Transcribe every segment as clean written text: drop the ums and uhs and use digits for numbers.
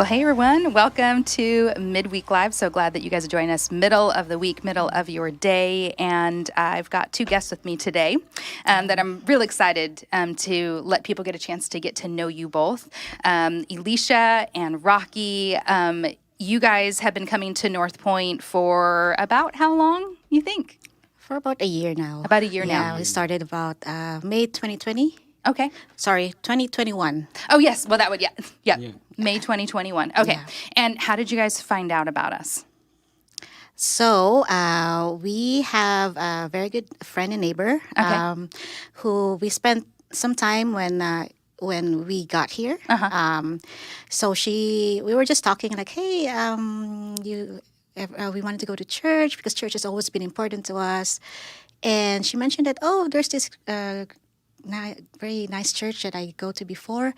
Well, hey everyone, welcome to Midweek Live. So glad that you guys are joining us middle of the week, middle of your day. And I've got two guests with me today that I'm really excited to let people get a chance to get to know you both. Elisha and Rocky, you guys have been coming to NorthPointe for about how long, you think? For about a year now. About a year now. Yeah, we started about May 2020. Okay. Sorry, 2021. Oh, yes. Well, that would, yeah. May 2021. Okay. Yeah. And how did you guys find out about us? So we have a very good friend and neighbor who we spent some time when we got here. So we were just talking like, hey, we wanted to go to church because church has always been important to us. And she mentioned that, there's this very nice church that I go to before.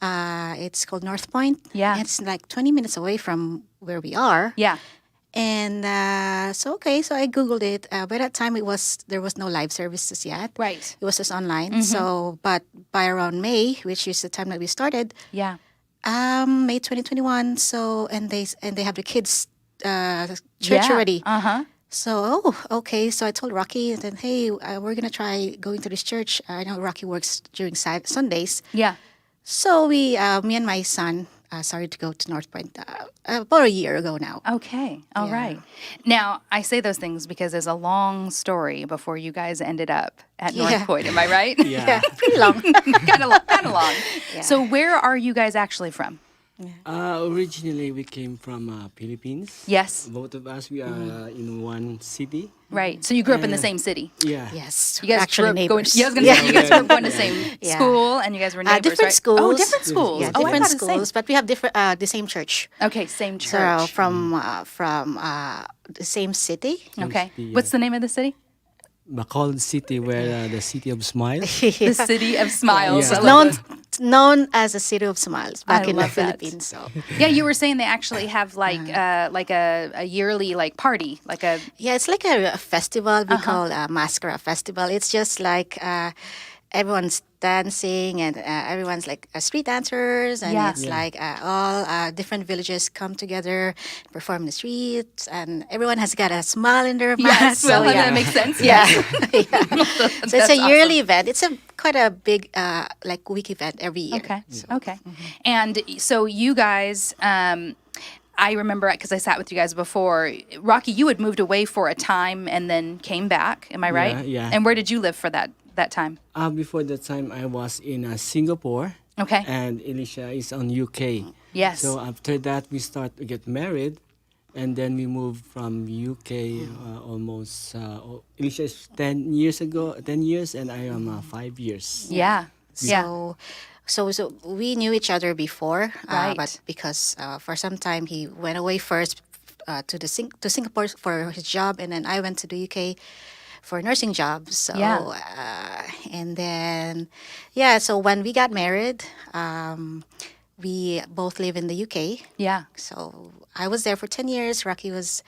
It's called NorthPointe. Yeah. It's like 20 minutes away from where we are. Yeah. And so I Googled it. By that time, there was no live services yet. Right. It was just online. So, but by around May, which is the time that we started, Yeah. May 2021. So, and they have the kids church already. So, okay. So I told Rocky, and then, hey, we're going to try going to this church. I know Rocky works during Sundays. Yeah. So me and my son started to go to NorthPointe about a year ago now. Okay. All Yeah. right. Now, I say those things because there's a long story before you guys ended up at Yeah. NorthPointe. Am I right? Yeah, pretty long. Kind of long. Yeah. So where are you guys actually from? Originally, we came from Philippines. Yes. Both of us, we are in one city. Right. So you grew up in the same city. Yeah. Yes, You guys actually grew up going, neighbors. yeah, I was going to say, you guys grew up going to the same Yeah. school and you guys were neighbors, different right? schools. Oh, different schools. Yeah, Oh, I different thought it was the same. schools, but we have different the same church. Okay, same church. So from the same city. Okay. city, What's the name of the city? Bacolod City, where the city of smiles. The City of Smiles. Yeah. I love It's known as the City of Smiles back I in the love that. Philippines. So Yeah, you were saying they actually have like a yearly like party, like a yeah, it's like a festival we call a masquerade festival. It's just like everyone's dancing and everyone's like street dancers, and Yeah. it's like all different villages come together, perform in the streets, and everyone has got a smile in their yes. mouth. Well, so, yeah. that makes sense. Yeah. Yeah. So it's a yearly event. It's quite a big like week event every year. Okay. Okay. And so you guys, I remember because I sat with you guys before. Rocky, you had moved away for a time and then came back. Am I right? Yeah. And where did you live for that time? Before that time, I was in Singapore. Okay. And Elisha is on UK. Yes. So after that, we start to get married. And then we moved from UK almost, Elisha is 10 years, and I am 5 years. Yeah. Yeah. So we knew each other before, Right. but because for some time he went away first to Singapore for his job, and then I went to the UK for a nursing job. So and then so when we got married, we both live in the UK. Yeah. So I was there for 10 years. Rocky was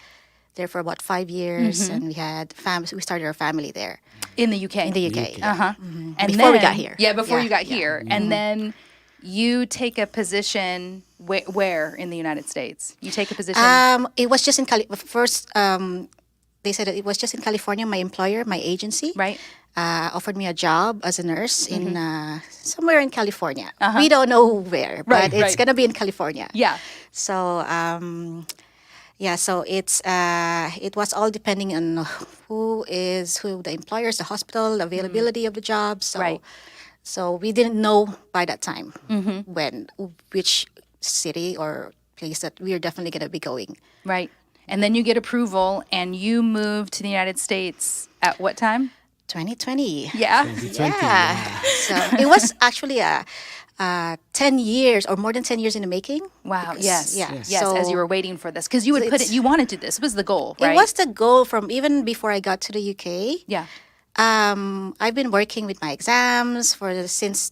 there for about 5 years, and we had we started our family there In the UK. in the UK. And Before we then- got here. Yeah, before Yeah, you got yeah. here. And then you take a position where in the United States? You take a position. It was just in first. They said that it was just in California. My employer, my agency, Right. offered me a job as a nurse in somewhere in California. We don't know where, but Right, it's right. gonna be in California. Yeah. So so it was all depending on who the employers, the hospital, the availability of the job. So Right. so we didn't know by that time which city or place that we are definitely gonna be going. Right. And then you get approval and you move to the United States at what time? 2020. Yeah. 2020, Yeah. So it was actually 10 years or more than 10 years in the making. Wow. Because- Yes. Yeah. Yes. As you were waiting for this, because you would So put it. it's- You wanted to do this. It was the goal, right? It was the goal from even before I got to the UK. Yeah. I've been working with my exams since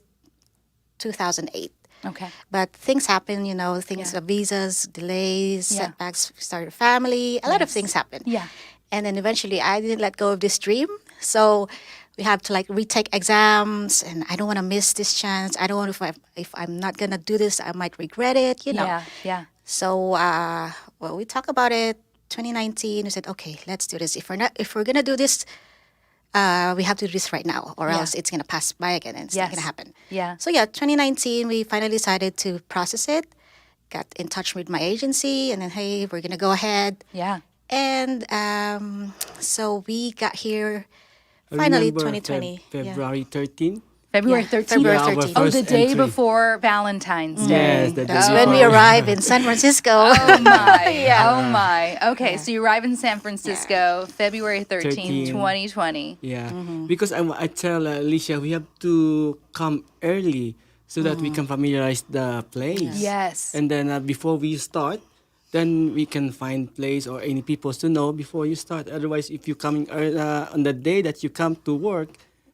2008. Okay. But things happen, things, Yeah. visas, delays, Yeah. setbacks, start a family, a lot of things happen. Yeah. And then eventually I didn't let go of this dream. So we have to like retake exams, and I don't want to miss this chance. I don't want if I'm not gonna do this, I might regret it. Yeah. Yeah. So well, we talked about it. 2019, we said, okay, let's do this. If we're gonna do this, we have to do this right now, or Yeah. else it's gonna pass by again, and it's not gonna Yes. happen. Yeah. So yeah, 2019, we finally decided to process it. Got in touch with my agency, and then hey, we're gonna go ahead. Yeah. And so we got here I finally remember 2020. February 13. February Yeah, 13th. February Yeah, our 13th. Oh, first the day entry. before Valentine's Day. Yes, the day That's before. when we arrived in San Francisco. Oh my. Yeah. Oh my. Okay, so you arrive in San Francisco February 13th, 13. 2020. Yeah, because I tell Alicia we have to come early so that we can familiarize the place. Yes. And then before we start, then we can find place or any people to know before you start. Otherwise, if you coming on the day that you come to work,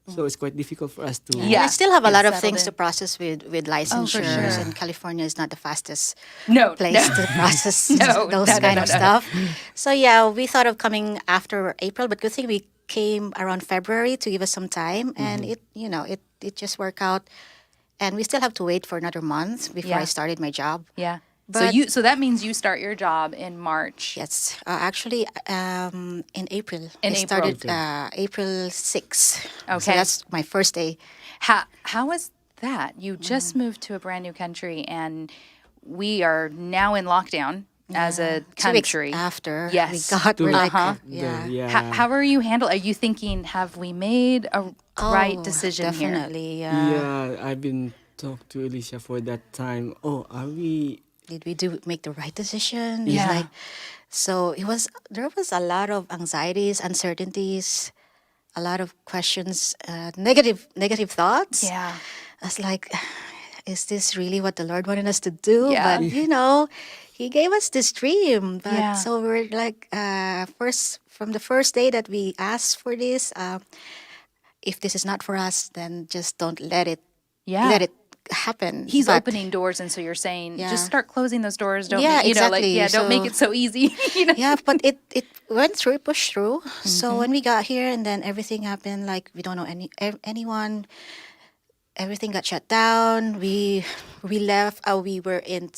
so it's quite difficult for us to. Yeah. And I still have a Get lot of settled things in. to process with licensures, sure. and California is not the fastest No. place no. to process No, those no, kind no, of no. stuff. So yeah, we thought of coming after April, but good thing we came around February to give us some time, and it just worked out. And we still have to wait for another month before Yeah. I started my job. Yeah. But- So that means you start your job in March. Yes, actually, in April. In I April. started April 6th. So Okay. that's my first day. How was that? You just moved to a brand new country, and we are now in lockdown as a 2 weeks country. after Yes. we got, we're like, Uh-huh. yeah. How are you handle? Are you thinking, have we made a right Oh, decision here? definitely. Yeah, I've been talked to Alicia for that time. Oh, are we? Did we make the right decision? Yeah. It's like, so there was a lot of anxieties, uncertainties, a lot of questions, negative thoughts. Yeah. I was like, is this really what the Lord wanted us to do? Yeah. But He gave us this dream. But Yeah. so we're like, from the first day that we asked for this, if this is not for us, then just don't let it Yeah. happen. He's But- opening doors, and so you're saying Yeah. just start closing those doors. Don't Yeah, make, exactly. don't make So- it so easy. Yeah, but it went through, pushed through. Mm-hmm. So when we got here, and then everything happened, like we don't know anyone. Everything got shut down. We left. We were in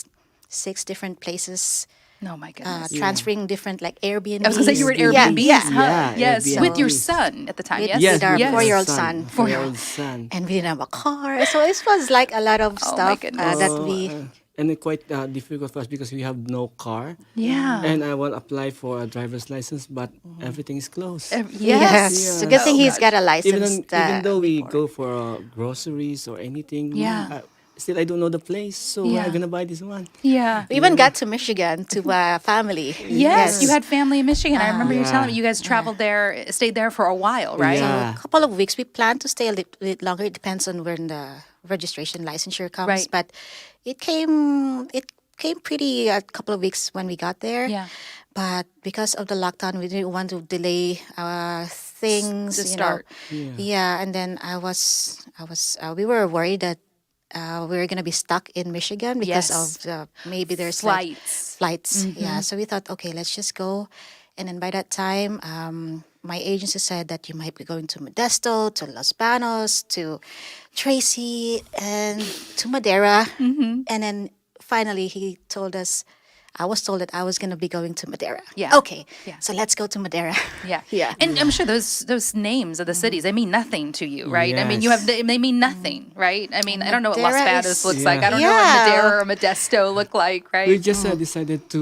6 different places, Oh my goodness. transferring different like Airbnbs. I was gonna say you were at Yeah, Airbnb. yeah. Yeah, Yes, with your Airbnbs. son at the time. With- Yes. Yes, with our yes. 4-year-old son. 4-year-old son. And we didn't have a car, so it was like a lot of Oh, my stuff goodness. that we. And it quite difficult for us because we have no car. Yeah. And I will apply for a driver's license, but everything is closed. Yes, Yeah. so good thing Oh, he's got a even license. even though we go for groceries or anything, Yeah. still I don't know the place, so Yeah. I'm gonna buy this one. Yeah. We even got to Michigan to family. Yes, you had family in Michigan. I remember you Yeah. telling me you guys traveled there, stayed there for a while, right? Yeah. A couple of weeks. We plan to stay a little longer. It depends on when the registration licensure comes. Right. But it came pretty a couple of weeks when we got there. Yeah. But because of the lockdown, we didn't want to delay things To you start. know. Yeah, and then we were worried that we were gonna be stuck in Michigan because Yes. of maybe there's like, Flights. Yeah, so we thought, okay, let's just go. And then by that time, my agency said that you might be going to Modesto, to Los Banos, to Tracy, and to Madeira. And then finally, he told us, I was told that I was going to be going to Madeira. Yeah. Okay. Yeah. So let's go to Madeira. Yeah. Yeah. And I'm sure those names of the cities, they mean nothing to you, right? I mean, Yes. they mean nothing, right? I mean, I don't know what Las Madeira Banos is- looks like. I don't know Yeah. what Madeira or Modesto look like, right? We just decided to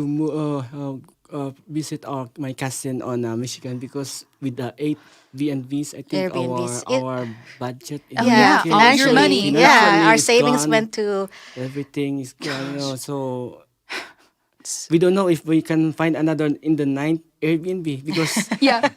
visit my cousin on Michigan because with the 8 V&Vs, I think Airbnbs. our budget. is Oh, yeah, okay. all your money. Financially, Yeah, our it's savings gone. went to. Everything is gone. So we don't know if we can find another in the 9th Airbnb because Yeah.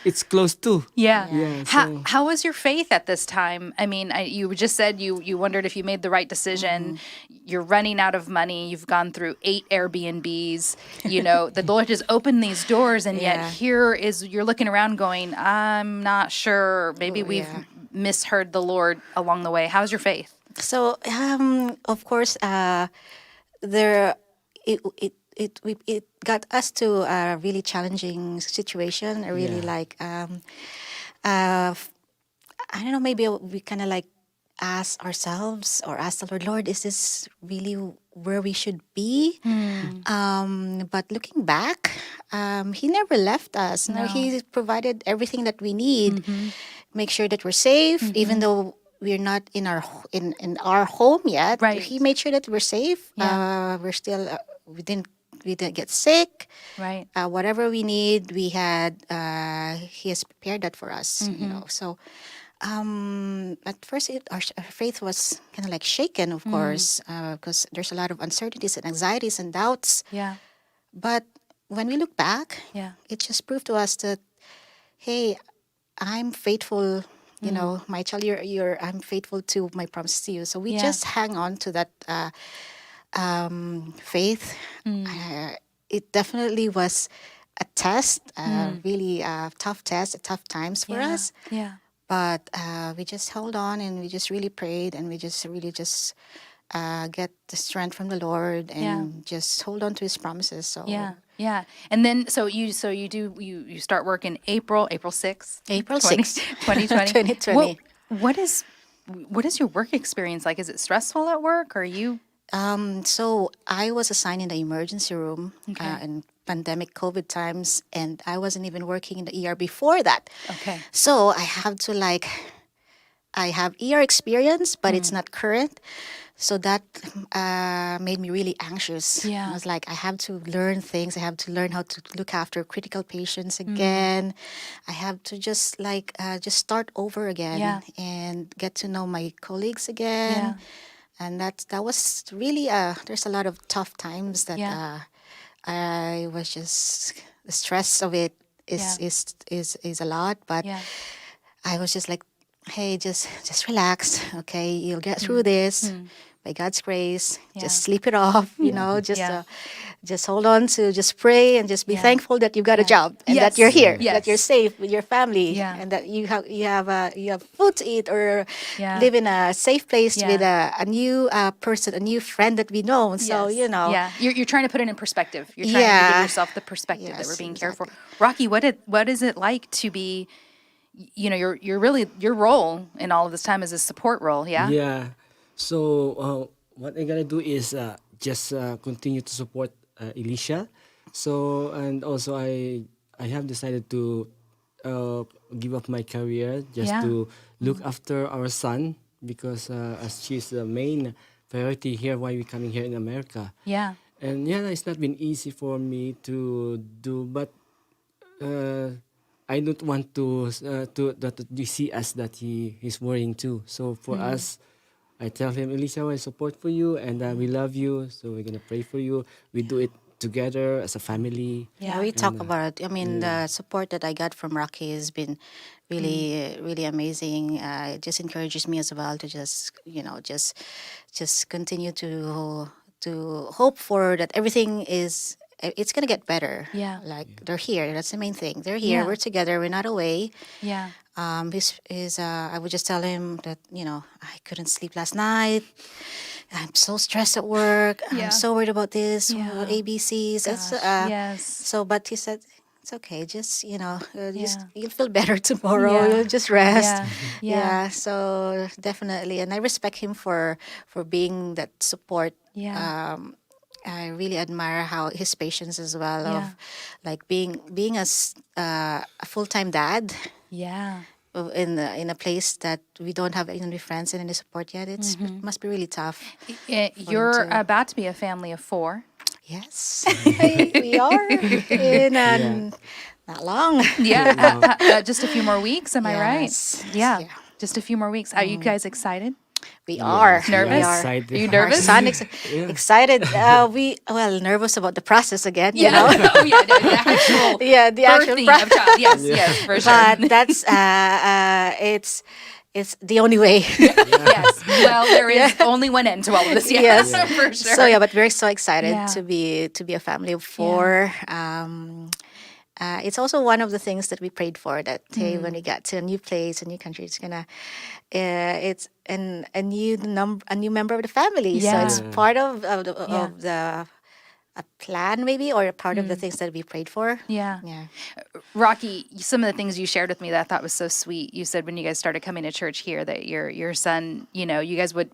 it's close too. Yeah. Yeah, How, so- how was your faith at this time? I mean, you just said you wondered if you made the right decision. You're running out of money. You've gone through 8 Airbnbs. The Lord has opened these doors, and Yeah. yet you're looking around going, I'm not sure. Maybe we've yeah. misheard the Lord along the way. How's your faith? So, of course, there it got us to a really challenging situation. I really Yeah. like I don't know, maybe we kind of like ask ourselves or ask the Lord, Lord, is this really where we should be? But looking back, He never left us. No, No. He provided everything that we need. Make sure that we're safe, even though we're not in in our home yet. Right. He made sure that we're safe. Yeah. We're still we didn't get sick. Right. Whatever we need, we had. He has prepared that for us. So at first, our faith was kind of like shaken, of course, because there's a lot of uncertainties and anxieties and doubts. Yeah. But when we look back, Yeah. it just proved to us that, hey, I'm faithful. My child, I'm faithful to my promise to you. So we Yeah. just hang on to that faith. It definitely was a test, really tough test, tough times for Yeah. us. Yeah. But we just held on and we just really prayed and we just really just get the strength from the Lord and just hold on to His promises. So Yeah. Yeah. And then you start work in April 6th. April 20 6th, 2020. 2020. What is your work experience like? Is it stressful at work? Or are you So I was assigned in the emergency room Okay. in pandemic COVID times, and I wasn't even working in the ER before that. okay? So I have ER experience, but it's not current. So that made me really anxious. Yeah. I was like, I have to learn things. I have to learn how to look after critical patients again. I have to just start over again Yeah. and get to know my colleagues again. Yeah. And that was really there's a lot of tough times that Yeah. I was just the stress of it is a lot, but Yeah. I was just like, hey, just relax, okay? You'll get through this by God's grace. Yeah. Just sleep it off, Yeah. just hold on to, just pray and just be Yeah. thankful that you've got a Yeah. job and Yes. that you're here, Yes. that you're safe with your family, Yeah. and that you have food to eat or Yeah. live in a safe place Yeah. with a new person, a new friend that we know. So Yes. Yeah. You're trying to put it in perspective. You're trying to give Yeah. yourself the perspective that Yes, we're being cared for. exactly. Rocky, what is it like to be, you're really, your role in all of this time is a support role, yeah? Yeah. So what I gotta do is just continue to support Elisha. So and also I have decided to give up my career just Yeah. to look after our son because as she's the main priority here while we're coming here in America. Yeah. And yeah, it's not been easy for me to do, but uh, I don't want to that you see us that he's worrying too. So for us, I tell him, Elisha, I support for you, and we love you. So we're gonna pray for you. We do it together as a family. Yeah, we talk And, about it. I mean, the support that I got from Rocky has been really, really amazing. It just encourages me as well to just, just continue to hope for that everything is. It's gonna get better. Yeah. Like they're here. That's the main thing. They're here. Yeah. We're together. We're not away. Yeah. I would just tell him that I couldn't sleep last night. I'm so stressed at work. Yeah. I'm so worried about this. Yeah. ABCs. It's, Gosh, yes. So, but he said it's okay. Just Yeah. you'll feel better tomorrow. Yeah. You'll just rest. Yeah. Yeah. So definitely, and I respect him for being that support. Yeah. I really admire how his patience as well Yeah. of like being a full time dad Yeah. in a place that we don't have any friends and any support yet. It must be really tough. You're to- about to be a family of 4. Yes, we are in not long. Yeah. Just a few more weeks, am I right? Yes. Yeah. Yeah. Just a few more weeks. Are you guys excited? We are Nervous? We are. Excited. Are you Our nervous? son excited. Nervous about the process again. You know? Oh, yeah, the actual Yeah, the actual birthing process. of child. Yes, yes, for sure. But that's it's the only way. Yes. Well, there is only one end to all of this. Yes, Yes. for sure. So yeah, but we're so excited Yeah. to be a family of 4. It's also one of the things that we prayed for. That hey, when we get to a new place, a new country, it's gonna, it's a new member of the family. Yeah. So it's part of Yeah. the a plan maybe, or a part of the things that we prayed for. Yeah. Yeah. Rocky, some of the things you shared with me that I thought was so sweet. You said when you guys started coming to church here that your son, you guys would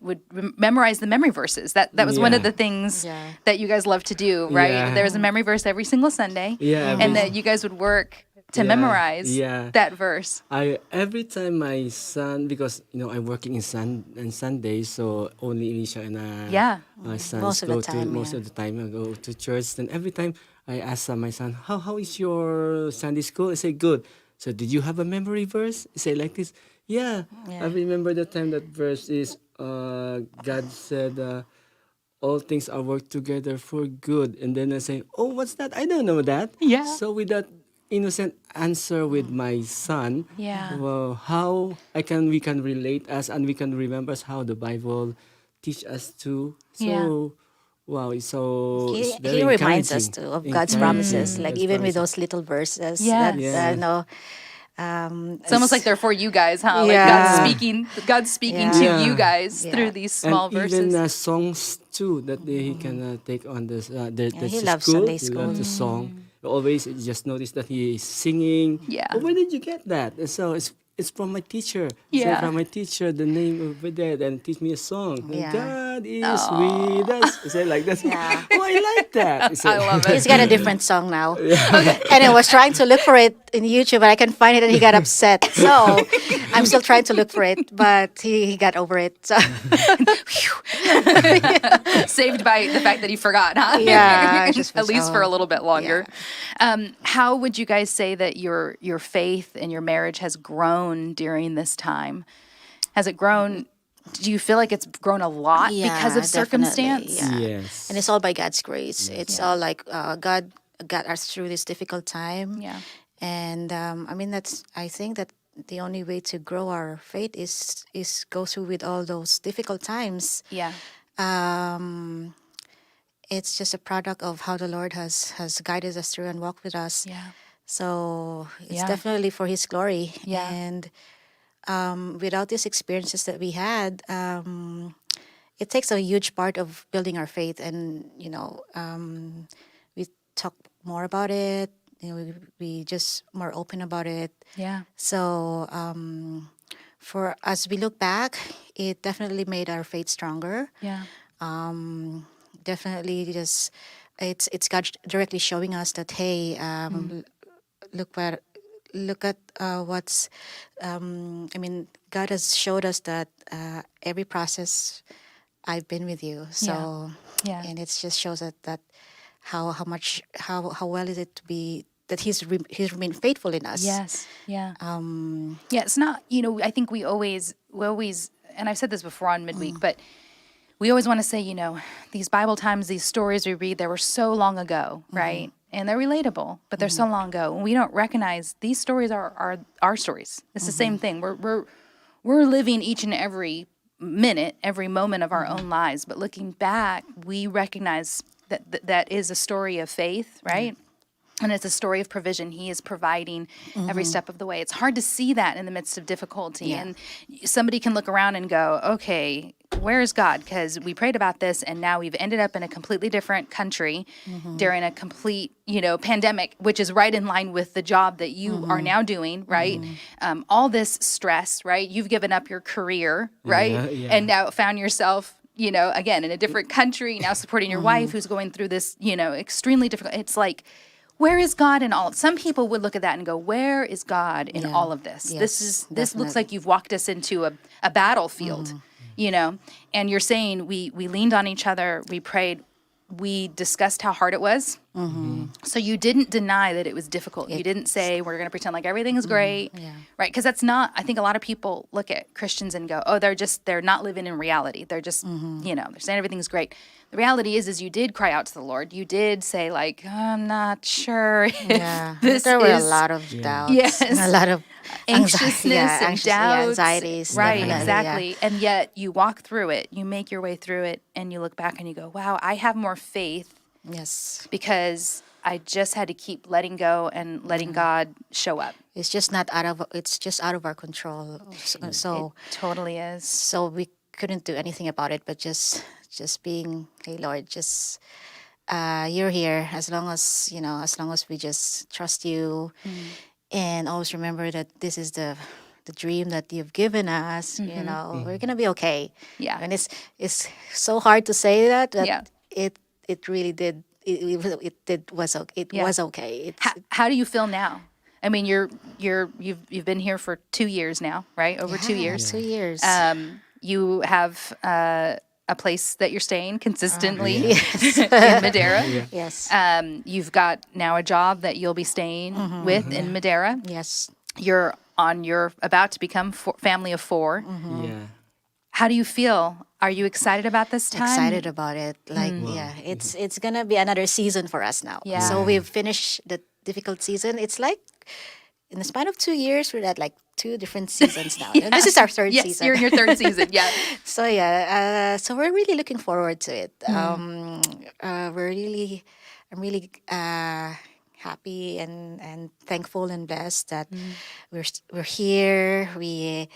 memorize the memory verses. That was one of Yeah. the things Yeah. that you guys love to do, right? Yeah. There was a memory verse every single Sunday, Yeah, and that you guys would work to Yeah, memorize yeah. that verse. I every time my son, because I'm working in Sunday, so only Elisha and Yeah. my sons Most of the go time, most yeah. of the time I go to church. Then every time I ask my son, how is your Sunday school? I say good. So did you have a memory verse? I say like this. Yeah, I Yeah. remember the time that verse is God said. All things are work together for good. And then I say, oh, what's that? I don't know that. Yeah. So with that innocent answer with my son, Yeah. well, how we can relate us and we can remember us how the Bible teach us to. Yeah. So, wow, it's very He reminds us encouraging. too of God's promises, like God's even with promises. those little verses Yes. that Yeah. It's almost like they're for you guys, huh? Like Yeah. God's speaking Yeah. to Yeah. you guys Yeah. through these And small even verses. songs too that he can take on he the loves school. Sunday He school. loves the song. Always just notice that he is singing. Yeah. Oh, where did you get that? And so it's from my teacher. Say Yeah. from my teacher the name over there and teach me a song. Yeah. God is with us. Say like that. Yeah. Oh, I like that. I love it. He's got a different song now. And I was trying to look for it in YouTube, but I couldn't find it, and he got upset. So I'm still trying to look for it, but he got over it. So Saved by the fact that he forgot, huh? Yeah, just At least for a so- little bit longer. How would you guys say that your faith and your marriage has grown during this time? Has it grown? Do you feel like it's grown a lot because of Yeah, circumstance? definitely, yeah. Yes. And it's all by God's grace. It's all like God got us through this difficult time. Yeah. And I mean, I think that the only way to grow our faith is go through with all those difficult times. Yeah. It's just a product of how the Lord has guided us through and walked with us. Yeah. So it's Yeah. definitely for His glory. Yeah. And without these experiences that we had, it takes a huge part of building our faith. And we talk more about it. We just more open about it. Yeah. So for as we look back, it definitely made our faith stronger. Yeah. Definitely, just it's God directly showing us that, hey, look at what's. I mean, God has showed us that every process I've been with you. So Yeah. and it just shows that how well is it to be that he's remained faithful in us. Yes. Yeah. Yeah. It's not. I think we always, and I've said this before on Midweek, but we always want to say, these Bible times, these stories we read, they were so long ago, right? And they're relatable, but they're so long ago. And we don't recognize these stories are our stories. It's the same thing. We're living each and every minute, every moment of our own lives. But looking back, we recognize that is a story of faith, right? And it's a story of provision. He is providing every step of the way. It's hard to see that in the midst of difficulty. Yeah. And somebody can look around and go, okay, where is God? Because we prayed about this and now we've ended up in a completely different country during a complete, pandemic, which is right in line with the job that you are now doing, right? All this stress, right? You've given up your career, right? Yeah. And now found yourself, again, in a different country, now supporting your wife who's going through this, extremely difficult. It's like, where is God in all? Some people would look at that and go, where is God in all of this? Yes, This looks definitely. like you've walked us into a battlefield, and you're saying we leaned on each other, we prayed, we discussed how hard it was. So you didn't deny that it was difficult. You didn't say we're going to pretend like everything is great, right? Because that's not. I think a lot of people look at Christians and go, "Oh, they're not living in reality. They're just, they're saying everything's great." The reality is you did cry out to the Lord. You did say, like, I'm not sure if Yeah, this there were is a lot of doubts, Yes. and a lot of anxiousness and doubts, anxieties. right? definitely, Exactly. And yet you walk through it. You make your way through it, and you look back and you go, "Wow, I have more faith." Yes, Because I just had to keep letting go and letting God show up. it's just out of our control. So Totally is. so we couldn't do anything about it, but just being, hey Lord, just you're here, as long as as long as we just trust you, and always remember that this is the dream that you've given us. We're gonna be okay. Yeah. And it's so hard to say that, but Yeah. it really did. It did was okay. It Yeah. was okay. How do you feel now? I mean, you've been here for 2 years now, right? Over 2 years. 2 years. You have a place that you're staying consistently Yes. in Madeira. Yes. You've got now a job that you'll be staying with in Madeira. Yes. You're about to become family of 4. Yeah. How do you feel? Are you excited about this time? Excited about it. Like, yeah, it's gonna be another season for us now. Yeah. So we've finished the difficult season. It's like in the span of 2 years, we're at like 2 different seasons now. And this is our third Yes, season. you're in your third season. Yeah. So yeah, so we're really looking forward to it. I'm really happy and thankful and blessed that we're here. We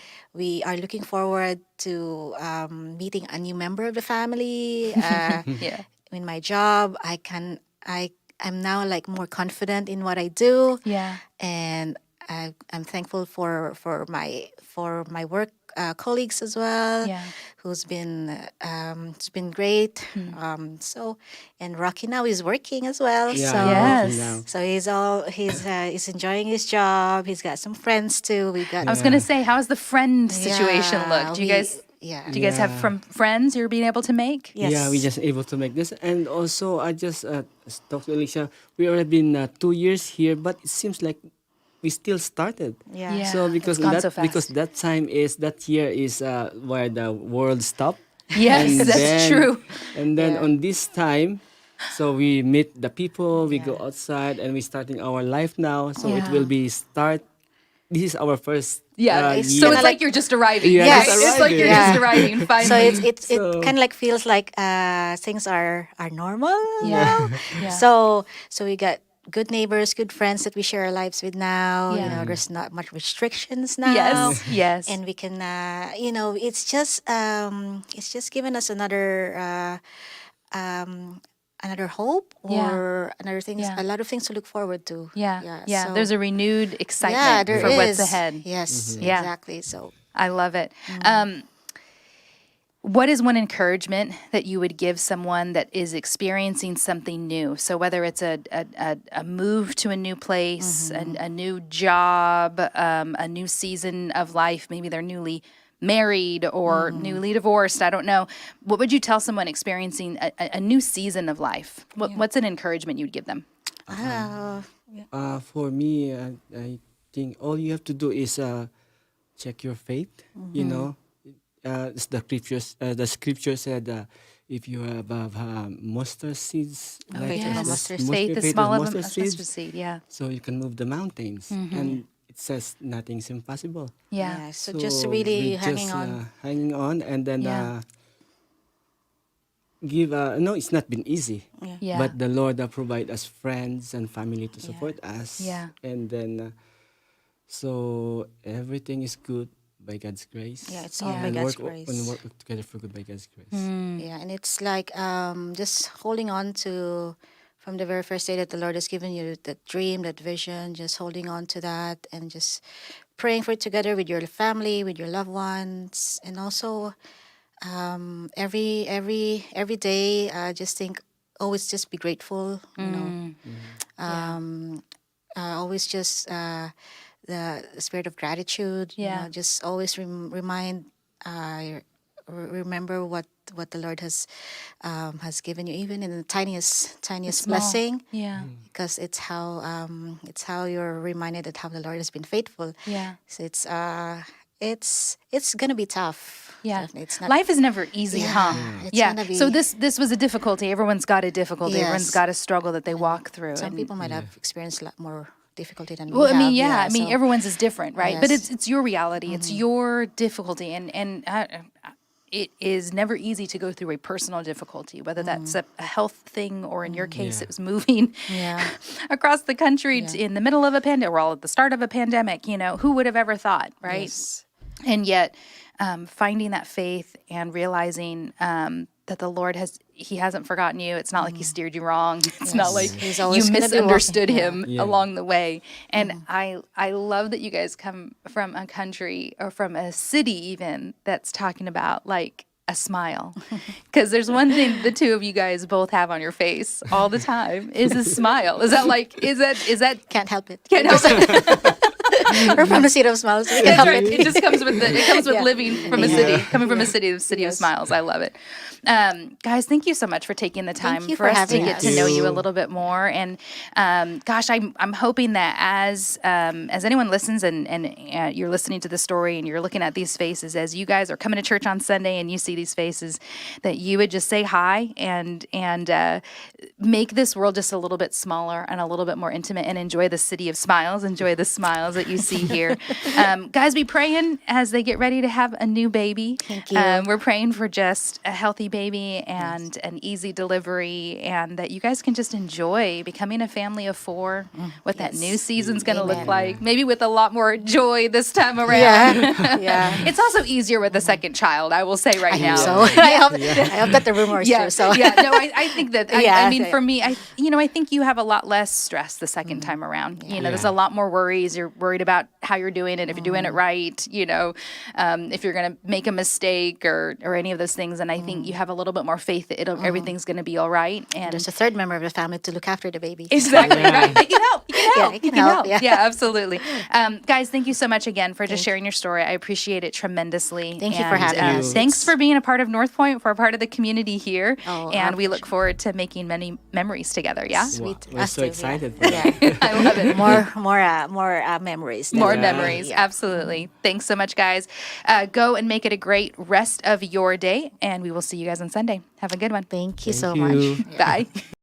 are looking forward to meeting a new member of the family. Yeah. In my job, I'm now like more confident in what I do. Yeah. And I'm thankful for my work colleagues as well, Yeah. who's been it's been great. So, and Rocky now is working as well. Yeah. So Yes. Now. so he's enjoying his job. He's got some friends too. We got I was gonna say, how's the friend situation look? Do you guys have Yeah. from friends you're being able to make? Yes. Yeah, we just able to make this, and also I just talked to Elisha. We already been 2 years here, but it seems like we still started. Yeah. Yeah. So because It's gone that so fast. because that year is where the world stopped. Yes, And that's then- true. And then Yeah. on this time, so we meet the people, we go Yeah. outside, and we're starting our life now. So it Yeah. will be start. This is our first. Yeah. it's So year. it's like you're just arriving. Yeah, Yes. It's like you're Yeah. just arriving finally. So it So- kind of like feels like things are normal Yeah. now. Yeah. So we got good neighbors, good friends that we share our lives with now. Yeah. There's not much restrictions now. Yes. Yes. And we can, it's just given us another hope or another things, Yeah. a lot of things to look forward to. yeah. so- There's a renewed excitement yeah, there for what's is. ahead. Yes, Yeah. exactly. So I love it. What is one encouragement that you would give someone that is experiencing something new? So whether it's a move to a new place, a new job, a new season of life, maybe they're newly married or newly divorced, I don't know. What would you tell someone experiencing a new season of life? What's an encouragement you'd give them? For me, I think all you have to do is check your faith. You know, it's the scriptures. The scripture said, if you have mustard seeds, faith of a mustard seed. Faith is of small as a mustard mustard seeds, seed. Yeah. so you can move the mountains. And it says nothing's impossible. Yeah. so just really we hanging just, on. hanging on, and then Yeah. give. No, it's not been easy. Yeah. But the Lord provide us friends and family to support us. Yeah. And then, so everything is good by God's grace. Yeah, it's all by And God's work, grace. And work together for good by God's grace. Yeah, and it's like just holding on to from the very first day that the Lord has given you that dream, that vision, just holding on to that and just praying for it together with your family, with your loved ones, and also every day, just think, always just be grateful. Always just the spirit of gratitude. Yeah. Just always remind. Remember what the Lord has given you, even in the tiniest Small. blessing, Yeah. because it's how you're reminded that how the Lord has been faithful. Yeah. So it's gonna be tough. Yeah. Definitely. It's not. Life is never easy, Yeah. huh? It's Yeah. gonna be- So this was a difficulty. Everyone's got a difficulty. Everyone's Yes. got a struggle that they walk through. Some and- people might have experienced a lot more difficulty than Well, we I mean, have. yeah. I mean, so- everyone's is different, right? But Yes. it's your reality. It's your difficulty, and it is never easy to go through a personal difficulty, whether that's a health thing or in your case, Yeah. it was moving Yeah. across the country Yeah. in the middle of a pandemic. We're all at the start of a pandemic. Who would have ever thought, right? Yes. And yet, finding that faith and realizing that the Lord he hasn't forgotten you. It's not like he steered you wrong. It's not like He's you always gonna be misunderstood walking. him Yeah. along the way. And I love that you guys come from a country or from a city even that's talking about like a smile. Because there's one thing the two of you guys both have on your face all the time is a smile. Is that Can't help it. can't help it? We're from a city of smiles. We can That's help right. it. It just comes with Yeah. living from a Yeah. city, coming from a city of Yes. smiles. I love it. Guys, thank you so much for taking the time you for for us to having get us. to know you a Thank you. little bit more. And gosh, I'm hoping that as anyone listens and you're listening to the story and you're looking at these faces as you guys are coming to church on Sunday and you see these faces, that you would just say hi and make this world just a little bit smaller and a little bit more intimate and enjoy the city of smiles. Enjoy the smiles that you see here. Guys, be praying as they get ready to have a new baby. Thank you. We're praying for just a healthy baby and an easy delivery, and that you guys can just enjoy becoming a family of 4, what that new season's going to look Amen. like. Maybe with a lot more joy this time around. Yeah. Yeah. It's also easier with a second child, I will say right now. So I hope that the rumor is Yeah, true. So yeah. No, I think that. I Yeah, mean, so- for me, I think you have a lot less stress the second time around. There's a lot more worries. You're worried about how you're doing it, if you're doing it right. If you're gonna make a mistake or any of those things. And I think you have a little bit more faith that everything's gonna be all right. And there's a third member of the family to look after the baby. exactly right. It can help. You can help. Yeah, it can help, yeah. Yeah, absolutely. Guys, thank you so much again for just sharing your story. I appreciate it tremendously. Thank you for having us. Thanks for being a part of NorthPointe, for a part of the community here. Oh, and our we look forward to making many memories together. Yeah. Wow, Sweet. we're Us so too, yeah. excited for that. Yeah. I love it. More memories. More Yeah. memories. Yeah. Absolutely. Thanks so much, guys. Go and make it a great rest of your day. And we will see you guys on Sunday. Have a good one. Thank you Thank so you. much. Bye.